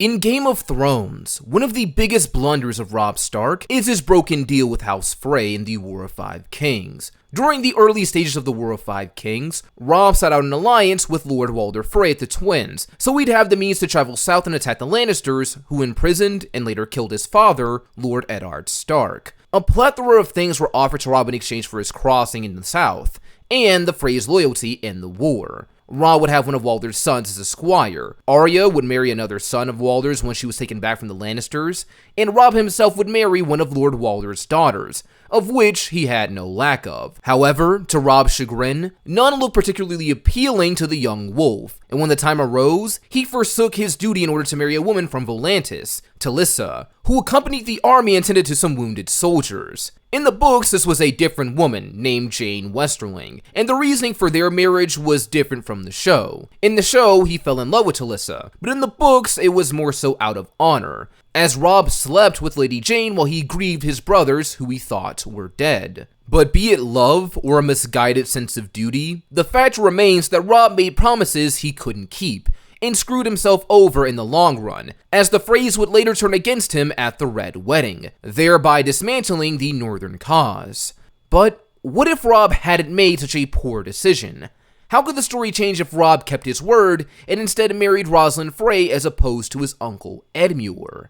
In Game of Thrones, one of the biggest blunders of Robb Stark is his broken deal with House Frey in the War of Five Kings. During the early stages of the War of Five Kings, Robb sought out an alliance with Lord Walder Frey at the Twins, so he'd have the means to travel south and attack the Lannisters, who imprisoned and later killed his father, Lord Eddard Stark. A plethora of things were offered to Robb in exchange for his crossing in the south, and the Freys' loyalty in the war. Robb would have one of Walder's sons as a squire, Arya would marry another son of Walder's when she was taken back from the Lannisters, and Robb himself would marry one of Lord Walder's daughters, of which he had no lack of. However, to Robb's chagrin, none looked particularly appealing to the young wolf, and when the time arose, he forsook his duty in order to marry a woman from Volantis, Talissa, who accompanied the army and tended to some wounded soldiers. In the books, this was a different woman named Jane Westerling, and the reasoning for their marriage was different from the show. In the show, he fell in love with Talissa, but in the books, it was more so out of honor, as Robb slept with Lady Jane while he grieved his brothers, who he thought were dead. But be it love or a misguided sense of duty, the fact remains that Robb made promises he couldn't keep, and screwed himself over in the long run, as the Freys would later turn against him at the Red Wedding, thereby dismantling the Northern cause. But what if Robb hadn't made such a poor decision? How could the story change if Robb kept his word and instead married Roslin Frey as opposed to his uncle Edmure?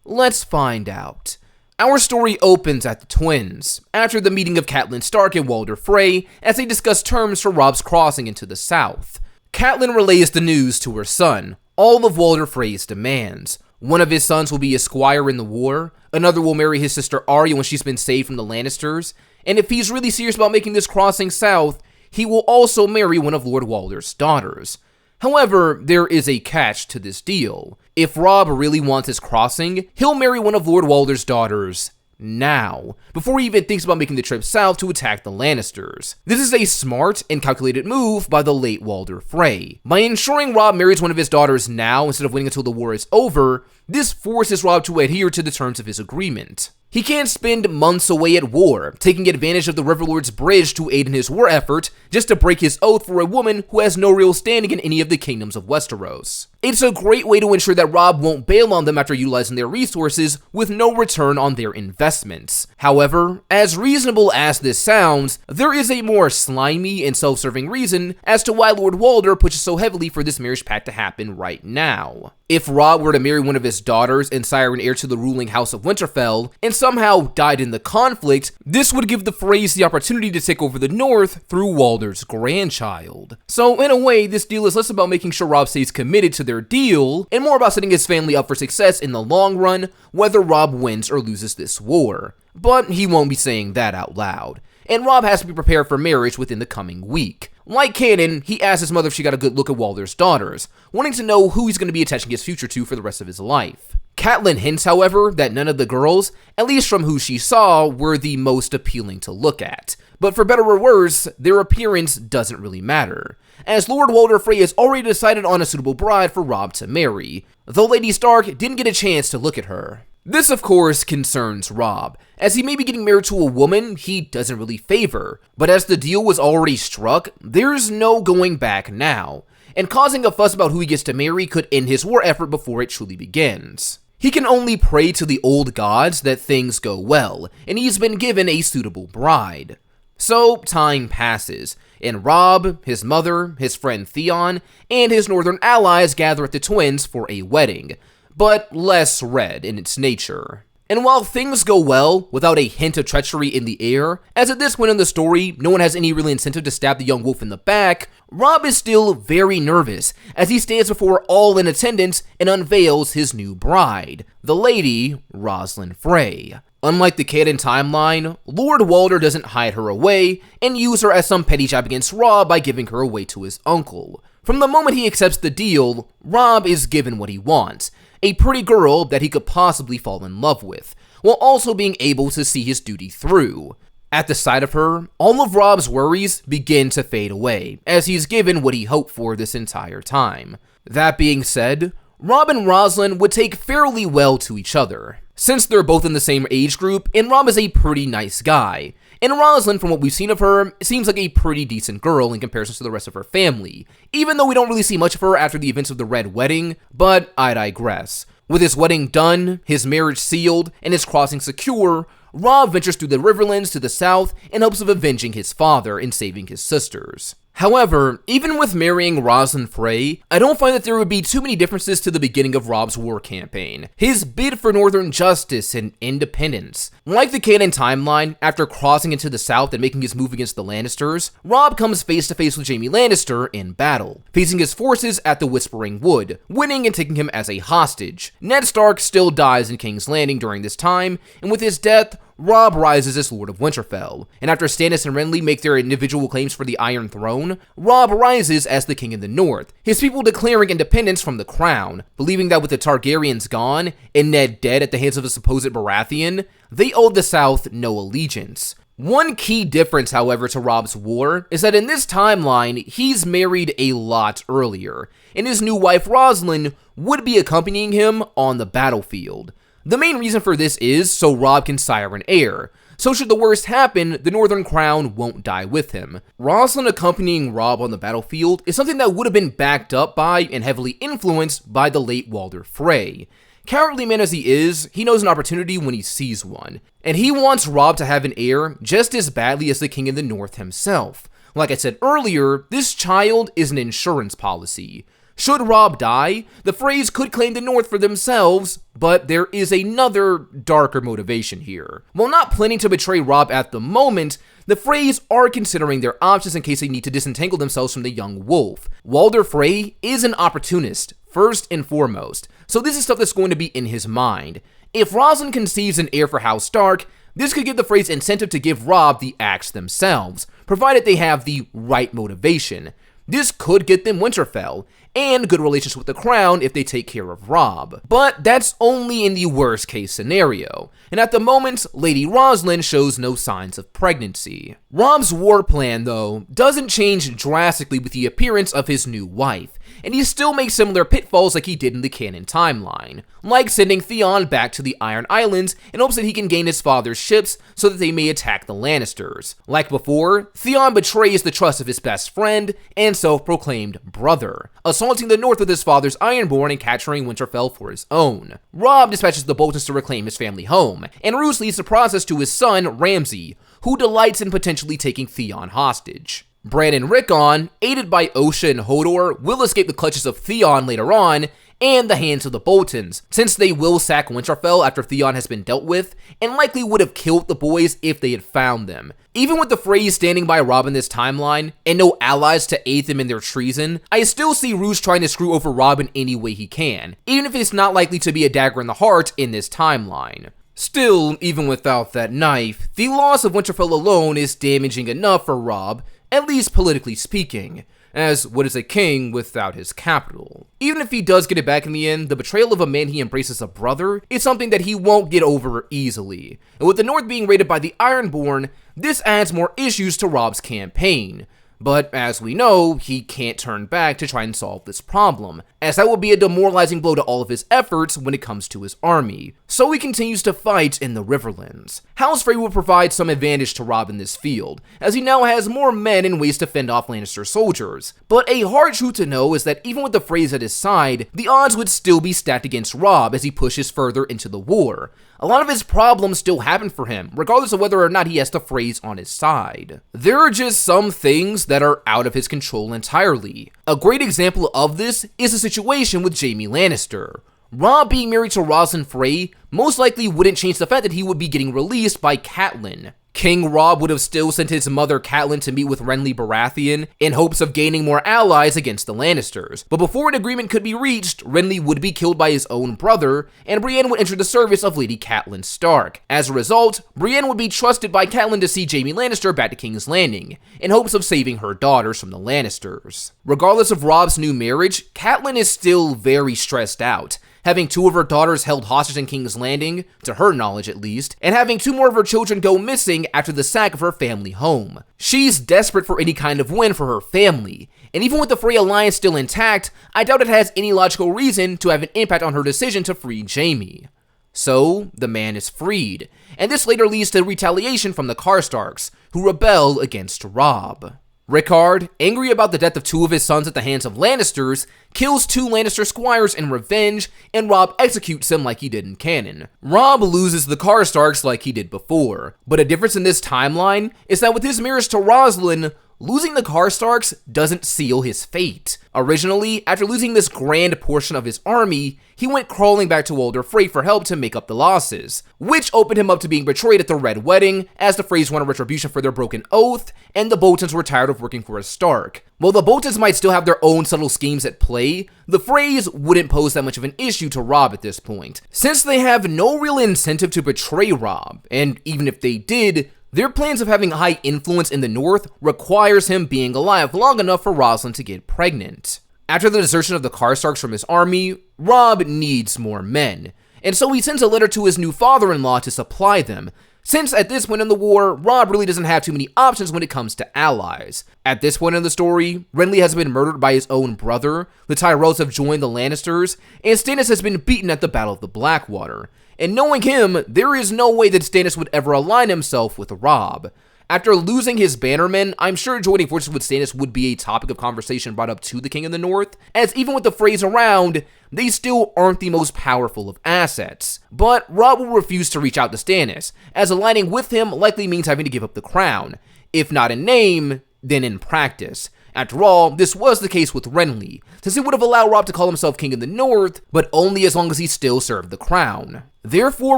Let's find out. Our story opens at the Twins, after the meeting of Catelyn Stark and Walder Frey as they discuss terms for Robb's crossing into the south. Catelyn relays the news to her son, all of Walder Frey's demands. One of his sons will be a squire in the war, another will marry his sister Arya when she's been saved from the Lannisters, and if he's really serious about making this crossing south, he will also marry one of Lord Walder's daughters. However, there is a catch to this deal. If Robb really wants his crossing, he'll marry one of Lord Walder's daughters now, before he even thinks about making the trip south to attack the Lannisters. This is a smart and calculated move by the late Walder Frey. By ensuring Robb marries one of his daughters now instead of waiting until the war is over, this forces Robb to adhere to the terms of his agreement. He can't spend months away at war, taking advantage of the Riverlord's bridge to aid in his war effort, just to break his oath for a woman who has no real standing in any of the kingdoms of Westeros. It's a great way to ensure that Robb won't bail on them after utilizing their resources with no return on their investments. However, as reasonable as this sounds, there is a more slimy and self-serving reason as to why Lord Walder pushes so heavily for this marriage pact to happen right now. If Robb were to marry one of his daughters and sire an heir to the ruling House of Winterfell, and somehow died in the conflict, this would give the Freys the opportunity to take over the north through Walder's grandchild. So in a way, this deal is less about making sure Robb stays committed to their deal, and more about setting his family up for success in the long run, whether Robb wins or loses this war. But he won't be saying that out loud, and Robb has to be prepared for marriage within the coming week. Like canon, he asked his mother if she got a good look at Walder's daughters, wanting to know who he's going to be attaching his future to for the rest of his life. Catelyn hints, however, that none of the girls, at least from who she saw, were the most appealing to look at. But for better or worse, their appearance doesn't really matter, as Lord Walder Frey has already decided on a suitable bride for Robb to marry, though Lady Stark didn't get a chance to look at her. This, of course, concerns Robb, as he may be getting married to a woman he doesn't really favor, but as the deal was already struck, there's no going back now, and causing a fuss about who he gets to marry could end his war effort before it truly begins. He can only pray to the old gods that things go well, and he's been given a suitable bride. So, time passes, and Robb, his mother, his friend Theon, and his northern allies gather at the Twins for a wedding, but less red in its nature. And while things go well, without a hint of treachery in the air, as at this point in the story, no one has any real incentive to stab the young wolf in the back, Robb is still very nervous as he stands before all in attendance and unveils his new bride, the Lady Roslin Frey. Unlike the canon timeline, Lord Walder doesn't hide her away and use her as some petty jab against Robb by giving her away to his uncle. From the moment he accepts the deal, Robb is given what he wants, a pretty girl that he could possibly fall in love with, while also being able to see his duty through. At the sight of her, all of Robb's worries begin to fade away, as he's given what he hoped for this entire time. That being said, Robb and Roslin would take fairly well to each other, since they're both in the same age group, and Robb is a pretty nice guy, And Roslin, from what we've seen of her, seems like a pretty decent girl in comparison to the rest of her family, even though we don't really see much of her after the events of the Red Wedding, but I digress. With his wedding done, his marriage sealed, and his crossing secure, Robb ventures through the Riverlands to the south in hopes of avenging his father and saving his sisters. However, even with marrying Roslin Frey, I don't find that there would be too many differences to the beginning of Robb's war campaign. His bid for northern justice and independence. Like the canon timeline, after crossing into the south and making his move against the Lannisters, Robb comes face to face with Jaime Lannister in battle, facing his forces at the Whispering Wood, winning and taking him as a hostage. Ned Stark still dies in King's Landing during this time, and with his death, Robb rises as Lord of Winterfell, and after Stannis and Renly make their individual claims for the Iron Throne, Robb rises as the King in the North, his people declaring independence from the crown, believing that with the Targaryens gone, and Ned dead at the hands of a supposed Baratheon, they owed the South no allegiance. One key difference, however, to Robb's war is that in this timeline, he's married a lot earlier, and his new wife Roslin would be accompanying him on the battlefield. The main reason for this is so Robb can sire an heir, so should the worst happen, the Northern Crown won't die with him. Roslin accompanying Robb on the battlefield is something that would have been backed up by and heavily influenced by the late Walder Frey. Cowardly man as he is, he knows an opportunity when he sees one, and he wants Robb to have an heir just as badly as the King in the North himself. Like I said earlier, this child is an insurance policy. Should Robb die, the Freys could claim the North for themselves, but there is another darker motivation here. While not planning to betray Robb at the moment, the Freys are considering their options in case they need to disentangle themselves from the young wolf. Walder Frey is an opportunist, first and foremost, so this is stuff that's going to be in his mind. If Roslin conceives an heir for House Stark, this could give the Freys incentive to give Robb the axe themselves, provided they have the right motivation. This could get them Winterfell, and good relations with the crown if they take care of Robb. But that's only in the worst case scenario, and at the moment, Lady Roslin shows no signs of pregnancy. Robb's war plan, though, doesn't change drastically with the appearance of his new wife, and he still makes similar pitfalls like he did in the canon timeline, like sending Theon back to the Iron Islands in hopes that he can gain his father's ships so that they may attack the Lannisters. Like before, Theon betrays the trust of his best friend and self-proclaimed brother, assaulting the North with his father's Ironborn and capturing Winterfell for his own. Robb dispatches the Boltons to reclaim his family home, and Roose leads the process to his son, Ramsay, who delights in potentially taking Theon hostage. Bran and Rickon, aided by Osha and Hodor, will escape the clutches of Theon later on, and the hands of the Boltons, since they will sack Winterfell after Theon has been dealt with, and likely would have killed the boys if they had found them. Even with the Freys standing by Robb in this timeline, and no allies to aid them in their treason, I still see Roose trying to screw over Robb in any way he can, even if it's not likely to be a dagger in the heart in this timeline. Still, even without that knife, the loss of Winterfell alone is damaging enough for Robb, at least politically speaking, as what is a king without his capital. Even if he does get it back in the end, the betrayal of a man he embraces as a brother is something that he won't get over easily. And with the North being raided by the Ironborn, this adds more issues to Robb's campaign. But as we know, he can't turn back to try and solve this problem, as that will be a demoralizing blow to all of his efforts when it comes to his army. So he continues to fight in the Riverlands. House Frey will provide some advantage to Robb in this field, as he now has more men and ways to fend off Lannister soldiers. But a hard truth to know is that even with the Freys at his side, the odds would still be stacked against Robb as he pushes further into the war. A lot of his problems still happen for him, regardless of whether or not he has the Freys on his side. There are just some things that are out of his control entirely. A great example of this is the situation with Jaime Lannister. Robb being married to Roslin Frey most likely wouldn't change the fact that he would be getting released by Catelyn. King Robb would have still sent his mother Catelyn to meet with Renly Baratheon in hopes of gaining more allies against the Lannisters. But before an agreement could be reached, Renly would be killed by his own brother, and Brienne would enter the service of Lady Catelyn Stark. As a result, Brienne would be trusted by Catelyn to see Jaime Lannister back to King's Landing, in hopes of saving her daughters from the Lannisters. Regardless of Robb's new marriage, Catelyn is still very stressed out, having two of her daughters held hostage in King's Landing, to her knowledge at least, and having two more of her children go missing after the sack of her family home. She's desperate for any kind of win for her family, and even with the Frey alliance still intact, I doubt it has any logical reason to have an impact on her decision to free Jaime. So, the man is freed, and this later leads to retaliation from the Karstarks, who rebel against Robb. Rickard, angry about the death of 2 of his sons at the hands of Lannisters, kills 2 Lannister squires in revenge, and Robb executes them like he did in canon. Robb loses the Karstarks like he did before, but a difference in this timeline is that with his marriage to Roslin, losing the Karstarks doesn't seal his fate. Originally, after losing this grand portion of his army, he went crawling back to Walder Frey for help to make up the losses, which opened him up to being betrayed at the Red Wedding, as the Freys wanted retribution for their broken oath, and the Boltons were tired of working for a Stark. While the Boltons might still have their own subtle schemes at play, the Freys wouldn't pose that much of an issue to Robb at this point, since they have no real incentive to betray Robb, and even if they did, their plans of having high influence in the north requires him being alive long enough for Roslin to get pregnant. After the desertion of the Karstarks from his army, Robb needs more men, and so he sends a letter to his new father-in-law to supply them, since at this point in the war, Robb really doesn't have too many options when it comes to allies. At this point in the story, Renly has been murdered by his own brother, the Tyrells have joined the Lannisters, and Stannis has been beaten at the Battle of the Blackwater. And knowing him, there is no way that Stannis would ever align himself with Robb. After losing his bannermen, I'm sure joining forces with Stannis would be a topic of conversation brought up to the King of the North, as even with the Freys around, they still aren't the most powerful of assets. But Robb will refuse to reach out to Stannis, as aligning with him likely means having to give up the crown, if not in name, then in practice. After all, this was the case with Renly, since it would have allowed Robb to call himself King of the North, but only as long as he still served the crown, therefore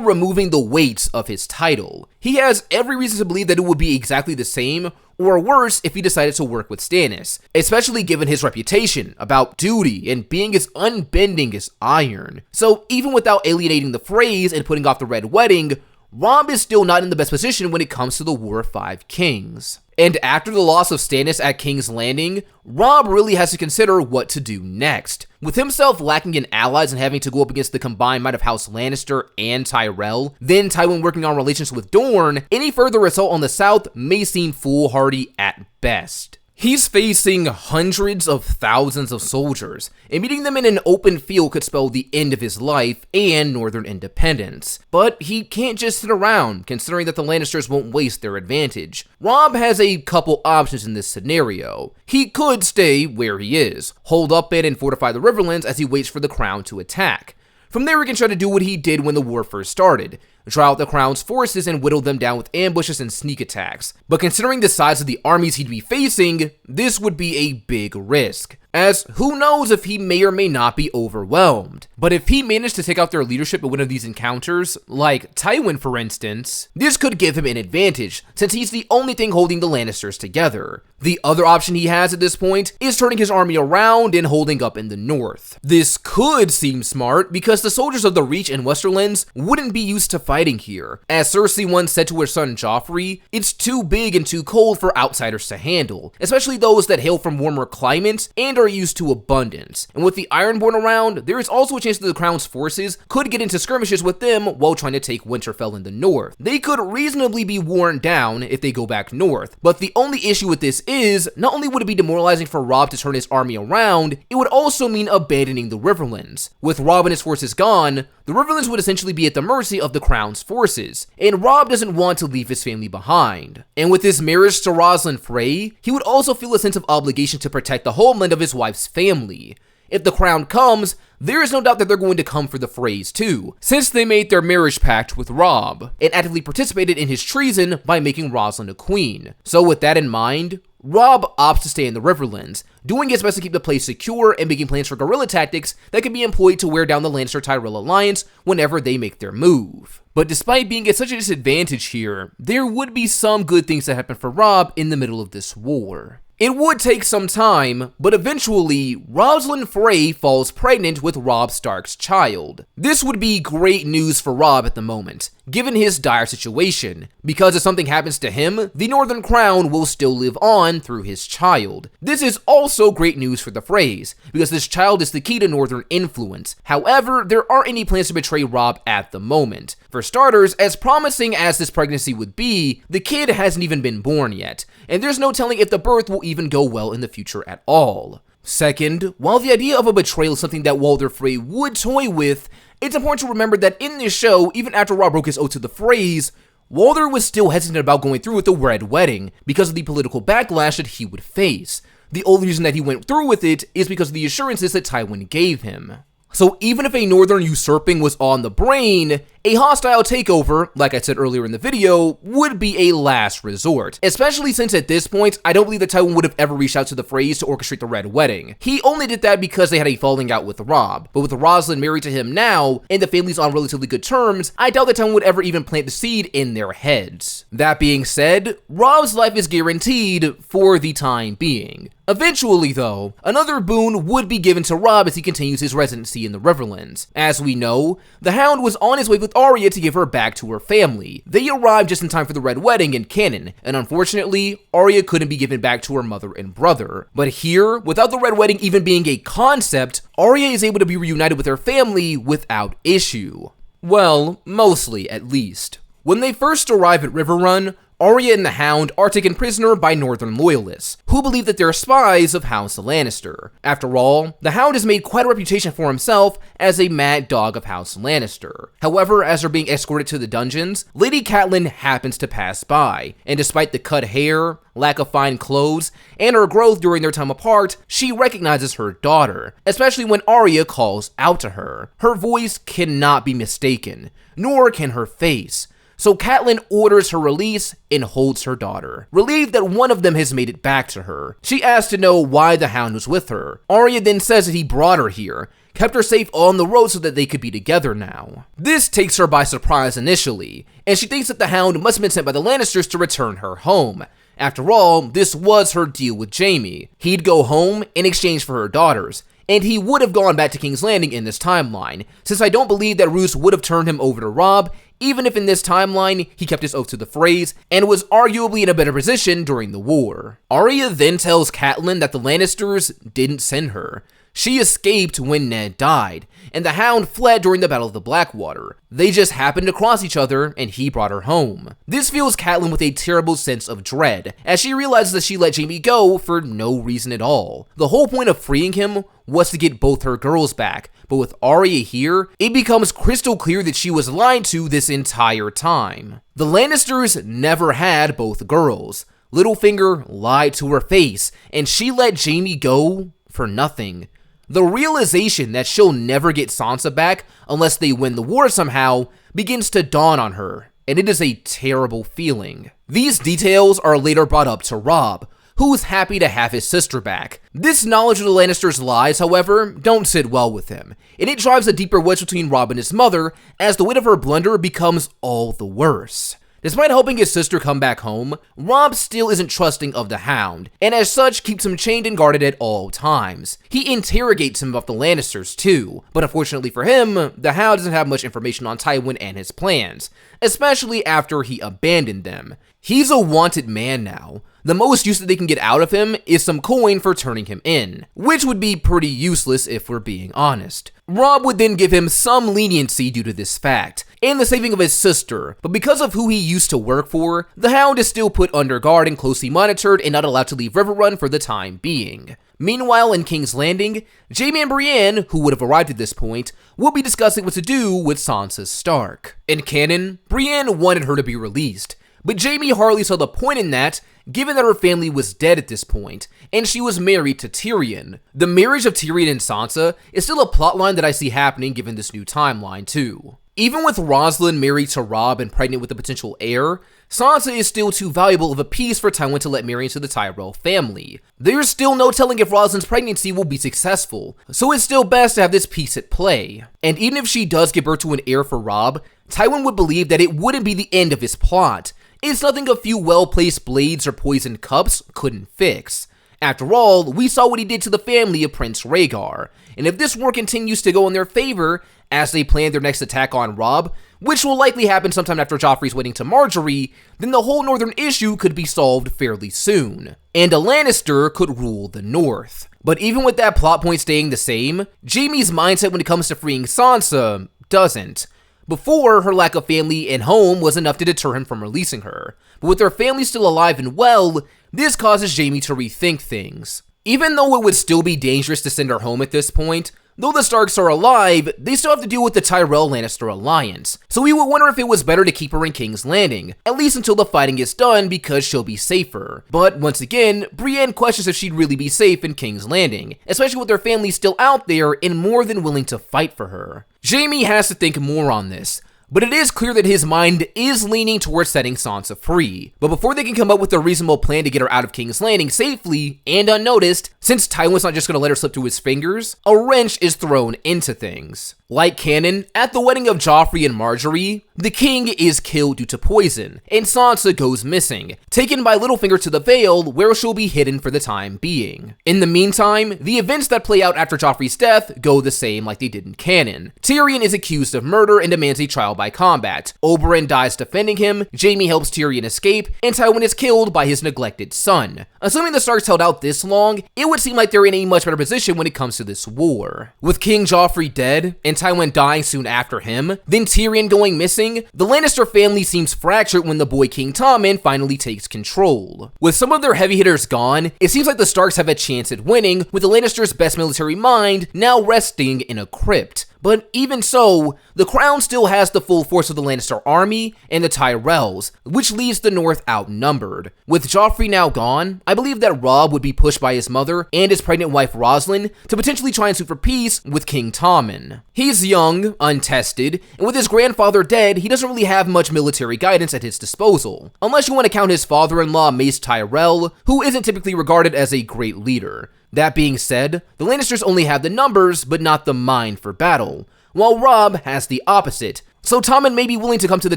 removing the weight of his title. He has every reason to believe that it would be exactly the same, or worse if he decided to work with Stannis, especially given his reputation about duty and being as unbending as iron. So even without alienating the Freys and putting off the Red Wedding, Robb is still not in the best position when it comes to the War of 5 Kings. And after the loss of Stannis at King's Landing, Robb really has to consider what to do next. With himself lacking in allies and having to go up against the combined might of House Lannister and Tyrell, then Tywin working on relations with Dorne, any further assault on the south may seem foolhardy at best. He's facing hundreds of thousands of soldiers, and meeting them in an open field could spell the end of his life and northern independence. But he can't just sit around, considering that the Lannisters won't waste their advantage. Robb has a couple options in this scenario. He could stay where he is, hold up it and fortify the Riverlands as he waits for the crown to attack. From there, he can try to do what he did when the war first started, draw out the crown's forces and whittle them down with ambushes and sneak attacks. But considering the size of the armies he'd be facing, this would be a big risk, as who knows if he may or may not be overwhelmed. But if he managed to take out their leadership in one of these encounters, like Tywin for instance, this could give him an advantage, since he's the only thing holding the Lannisters together. The other option he has at this point is turning his army around and holding up in the north. This could seem smart because the soldiers of the Reach and Westerlands wouldn't be used to fighting here. As Cersei once said to her son Joffrey, it's too big and too cold for outsiders to handle, especially those that hail from warmer climates and are used to abundance. And with the Ironborn around, there is also a chance that the Crown's forces could get into skirmishes with them while trying to take Winterfell in the north. They could reasonably be worn down if they go back north, but the only issue with this is, not only would it be demoralizing for Robb to turn his army around, it would also mean abandoning the Riverlands. With Robb and his forces gone, the Riverlands would essentially be at the mercy of the Crown's forces, and Robb doesn't want to leave his family behind. And with his marriage to Roslin Frey, he would also feel a sense of obligation to protect the homeland of his wife's family. If the crown comes, there is no doubt that they're going to come for the Freys too, since they made their marriage pact with Robb, and actively participated in his treason by making Roslin a queen. So with that in mind, Robb opts to stay in the Riverlands, doing his best to keep the place secure and making plans for guerrilla tactics that can be employed to wear down the Lannister-Tyrell alliance whenever they make their move. But despite being at such a disadvantage here, there would be some good things that happen for Robb in the middle of this war. It would take some time, but eventually, Roslin Frey falls pregnant with Robb Stark's child. This would be great news for Robb at the moment, given his dire situation, because if something happens to him, the Northern Crown will still live on through his child. This is also great news for the Freys, because this child is the key to Northern influence. However, there aren't any plans to betray Robb at the moment. For starters, as promising as this pregnancy would be, the kid hasn't even been born yet, and there's no telling if the birth will even go well in the future at all. Second, while the idea of a betrayal is something that Walder Frey would toy with, it's important to remember that in this show, even after Robb broke his oath to the Freys, Walder was still hesitant about going through with the Red Wedding because of the political backlash that he would face. The only reason that he went through with it is because of the assurances that Tywin gave him. So even if a northern usurping was on the brain, a hostile takeover, like I said earlier in the video, would be a last resort. Especially since at this point, I don't believe that Tywin would have ever reached out to the Freys to orchestrate the Red Wedding. He only did that because they had a falling out with Robb. But with Roslin married to him now, and the families on relatively good terms, I doubt that Tywin would ever even plant the seed in their heads. That being said, Robb's life is guaranteed for the time being. Eventually, though, another boon would be given to Robb as he continues his residency in the Riverlands. As we know, the Hound was on his way with Arya to give her back to her family. They arrived just in time for the Red Wedding in canon, and unfortunately, Arya couldn't be given back to her mother and brother. But here, without the Red Wedding even being a concept, Arya is able to be reunited with her family without issue. Well, mostly at least. When they first arrive at Riverrun, Arya and the Hound are taken prisoner by Northern loyalists, who believe that they're spies of House Lannister. After all, the Hound has made quite a reputation for himself as a mad dog of House Lannister. However, as they're being escorted to the dungeons, Lady Catelyn happens to pass by, and despite the cut hair, lack of fine clothes, and her growth during their time apart, she recognizes her daughter, especially when Arya calls out to her. Her voice cannot be mistaken, nor can her face. So Catelyn orders her release and holds her daughter. Relieved that one of them has made it back to her, she asks to know why the Hound was with her. Arya then says that he brought her here, kept her safe on the road so that they could be together now. This takes her by surprise initially, and she thinks that the Hound must have been sent by the Lannisters to return her home. After all, this was her deal with Jaime. He'd go home in exchange for her daughters, and he would have gone back to King's Landing in this timeline, since I don't believe that Roose would have turned him over to Robb, even if in this timeline he kept his oath to the Freys and was arguably in a better position during the war. Arya then tells Catelyn that the Lannisters didn't send her. She escaped when Ned died, and the Hound fled during the Battle of the Blackwater. They just happened to cross each other, and he brought her home. This fills Catelyn with a terrible sense of dread, as she realizes that she let Jaime go for no reason at all. The whole point of freeing him was to get both her girls back, but with Arya here, it becomes crystal clear that she was lied to this entire time. The Lannisters never had both girls. Littlefinger lied to her face, and she let Jaime go for nothing. The realization that she'll never get Sansa back unless they win the war somehow begins to dawn on her, and it is a terrible feeling. These details are later brought up to Robb, who is happy to have his sister back. This knowledge of the Lannisters' lies, however, don't sit well with him, and it drives a deeper wedge between Robb and his mother as the weight of her blunder becomes all the worse. Despite helping his sister come back home, Robb still isn't trusting of the Hound, and as such keeps him chained and guarded at all times. He interrogates him about the Lannisters too, but unfortunately for him, the Hound doesn't have much information on Tywin and his plans, especially after he abandoned them. He's a wanted man now. The most use that they can get out of him is some coin for turning him in, which would be pretty useless if we're being honest. Robb would then give him some leniency due to this fact, and the saving of his sister, but because of who he used to work for, the Hound is still put under guard and closely monitored and not allowed to leave Riverrun for the time being. Meanwhile, in King's Landing, Jaime and Brienne, who would have arrived at this point, will be discussing what to do with Sansa Stark. In canon, Brienne wanted her to be released, but Jaime hardly saw the point in that, given that her family was dead at this point, and she was married to Tyrion. The marriage of Tyrion and Sansa is still a plotline that I see happening given this new timeline too. Even with Roslin married to Robb and pregnant with a potential heir, Sansa is still too valuable of a piece for Tywin to let marry into the Tyrell family. There's still no telling if Roslin's pregnancy will be successful, so it's still best to have this piece at play. And even if she does give birth to an heir for Robb, Tywin would believe that it wouldn't be the end of his plot. It's nothing a few well-placed blades or poisoned cups couldn't fix. After all, we saw what he did to the family of Prince Rhaegar, and if this war continues to go in their favor, as they plan their next attack on Robb, which will likely happen sometime after Joffrey's wedding to Marjorie, then the whole northern issue could be solved fairly soon, and a Lannister could rule the north. But even with that plot point staying the same, Jaime's mindset when it comes to freeing Sansa doesn't. Before, her lack of family and home was enough to deter him from releasing her, but with her family still alive and well, this causes Jaime to rethink things. Even though it would still be dangerous to send her home at this point, Though the Starks are alive, they still have to deal with the Tyrell-Lannister alliance, so we would wonder if it was better to keep her in King's Landing, at least until the fighting is done because she'll be safer. But once again, Brienne questions if she'd really be safe in King's Landing, especially with her family still out there and more than willing to fight for her. Jaime has to think more on this, but it is clear that his mind is leaning towards setting Sansa free. But before they can come up with a reasonable plan to get her out of King's Landing safely and unnoticed, since Tywin's not just going to let her slip through his fingers, a wrench is thrown into things. Like canon, at the wedding of Joffrey and Marjorie, the king is killed due to poison, and Sansa goes missing, taken by Littlefinger to the Vale, where she'll be hidden for the time being. In the meantime, the events that play out after Joffrey's death go the same like they did in canon. Tyrion is accused of murder and demands a trial by combat. Oberyn dies defending him, Jaime helps Tyrion escape, and Tywin is killed by his neglected son. Assuming the Starks held out this long, it would seem like they're in a much better position when it comes to this war. With King Joffrey dead, and Tywin dying soon after him, then Tyrion going missing, the Lannister family seems fractured when the boy King Tommen finally takes control. With some of their heavy hitters gone, it seems like the Starks have a chance at winning, with the Lannisters' best military mind now resting in a crypt. But even so, the crown still has the full force of the Lannister army and the Tyrells, which leaves the North outnumbered. With Joffrey now gone, I believe that Robb would be pushed by his mother and his pregnant wife Roslin to potentially try and sue for peace with King Tommen. He's young, untested, and with his grandfather dead, he doesn't really have much military guidance at his disposal, unless you want to count his father-in-law Mace Tyrell, who isn't typically regarded as a great leader. That being said, the Lannisters only have the numbers, but not the mind for battle, while Robb has the opposite, so Tommen may be willing to come to the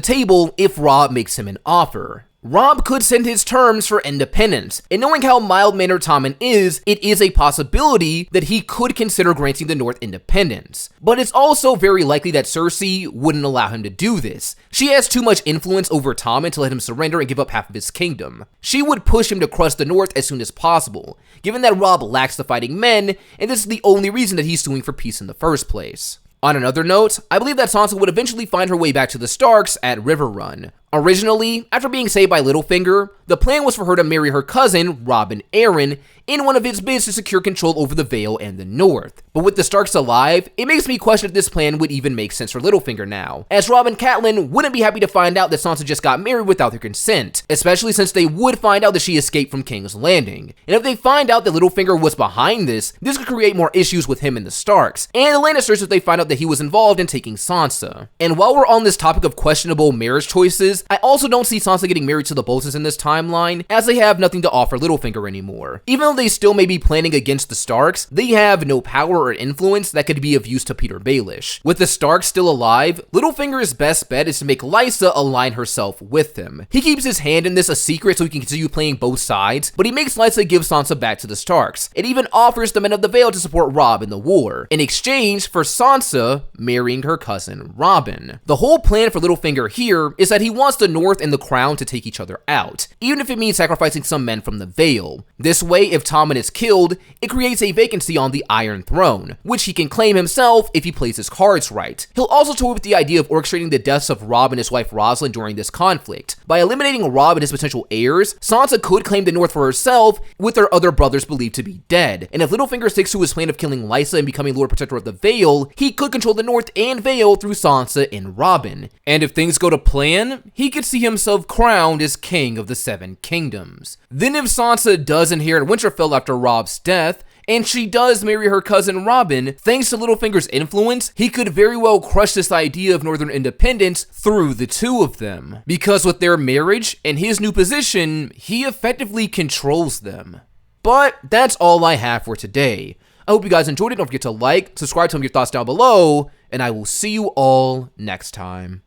table if Robb makes him an offer. Robb could send his terms for independence, and knowing how mild-mannered Tommen is, it is a possibility that he could consider granting the North independence. But it's also very likely that Cersei wouldn't allow him to do this. She has too much influence over Tommen to let him surrender and give up half of his kingdom. She would push him to crush the North as soon as possible, given that Robb lacks the fighting men, and this is the only reason that he's suing for peace in the first place. On another note, I believe that Sansa would eventually find her way back to the Starks at Riverrun. Originally, after being saved by Littlefinger, the plan was for her to marry her cousin, Robin Arryn, in one of his bids to secure control over the Vale and the North. But with the Starks alive, it makes me question if this plan would even make sense for Littlefinger now, as Robb and Catelyn wouldn't be happy to find out that Sansa just got married without their consent, especially since they would find out that she escaped from King's Landing. And if they find out that Littlefinger was behind this could create more issues with him and the Starks, and the Lannisters if they find out that he was involved in taking Sansa. And while we're on this topic of questionable marriage choices, I also don't see Sansa getting married to the Boltons in this timeline, as they have nothing to offer Littlefinger anymore. Even though they still may be planning against the Starks, they have no power or influence that could be of use to Peter Baelish. With the Starks still alive, Littlefinger's best bet is to make Lysa align herself with him. He keeps his hand in this a secret so he can continue playing both sides, but he makes Lysa give Sansa back to the Starks, and even offers the men of the Vale to support Robb in the war, in exchange for Sansa marrying her cousin Robin. The whole plan for Littlefinger here is that he wants the North and the Crown to take each other out, even if it means sacrificing some men from the Vale. This way, if Tommen is killed, it creates a vacancy on the Iron Throne, which he can claim himself if he plays his cards right. He'll also toy with the idea of orchestrating the deaths of Robb and his wife Roslin during this conflict. By eliminating Robb and his potential heirs, Sansa could claim the North for herself, with her other brothers believed to be dead. And if Littlefinger sticks to his plan of killing Lysa and becoming Lord Protector of the Vale, he could control the North and Vale through Sansa and Robin. And if things go to plan, he could see himself crowned as King of the Seven Kingdoms. Then if Sansa does inherit Winterfell after Robb's death, and she does marry her cousin Robin, thanks to Littlefinger's influence, he could very well crush this idea of Northern independence through the two of them. Because with their marriage and his new position, he effectively controls them. But that's all I have for today. I hope you guys enjoyed it. Don't forget to like, subscribe, tell me your thoughts down below, and I will see you all next time.